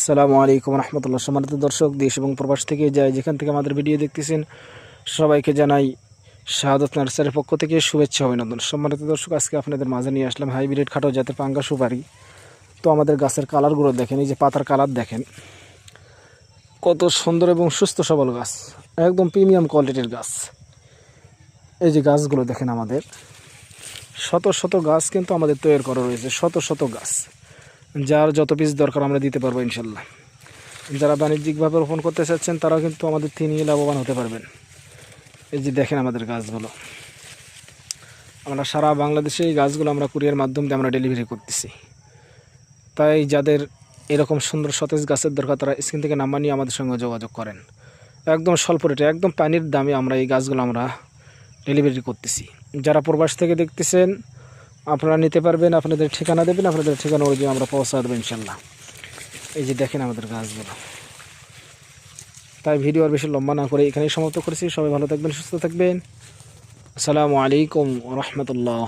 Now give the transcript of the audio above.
আসসালামু আলাইকুম রহমতুল্লাহ। সম্মানিত দর্শক, দেশ এবং প্রবাস থেকে যায় যেখান থেকে আমাদের ভিডিও দেখতেছেন, সবাইকে জানাই শাহাদাত নার্সারির পক্ষ থেকে শুভেচ্ছা অভিনন্দন। সম্মানিত দর্শক, আজকে আপনাদের মাঝে নিয়ে আসলাম হাইব্রিড খাটো জাতের পাঙ্গা সুপারি। তো আমাদের গাছের কালারগুলো দেখেন, এই যে পাতার কালার দেখেন, কত সুন্দর এবং সুস্থ সবল গাছ, একদম প্রিমিয়াম কোয়ালিটির গাছ। এই যে গাছগুলো দেখেন, আমাদের শত শত গাছ কিন্তু আমাদের তৈরি করা রয়েছে, শত শত গাছ, যার যত পিস দরকার আমরা দিতে পারবো ইনশাল্লাহ। যারা বাণিজ্যিকভাবে রোপণ করতে চাচ্ছেন তারাও কিন্তু আমাদের থেকে নিয়ে লাভবান হতে পারবেন। এই যে দেখেন আমাদের গাছগুলো, আমরা সারা বাংলাদেশে এই গাছগুলো আমরা কুরিয়ার মাধ্যমে আমরা ডেলিভারি করতেছি। তাই যাদের এরকম সুন্দর সতেজ গাছের দরকার তারা স্ক্রিন থেকে নাম্বার নিয়ে আমাদের সঙ্গে যোগাযোগ করেন। একদম স্বল্প রেটে, একদম পানির দামে আমরা এই গাছগুলো আমরা ডেলিভারি করতেছি। যারা প্রবাস থেকে দেখতেছেন আপনারা নিতে পারবেন, আপনাদের ঠিকানা দেবেন, আপনাদের ঠিকানা অনুযায়ী আমরা পৌঁছা দেবো ইনশাল্লাহ। এই যে দেখেন আমাদের গাছগুলো। তাই ভিডিও আর বেশি লম্বা না করে এখানেই সমাপ্ত করেছি। সবাই ভালো থাকবেন, সুস্থ থাকবেন। আসসালামু আলাইকুম ওয়া রাহমাতুল্লাহ।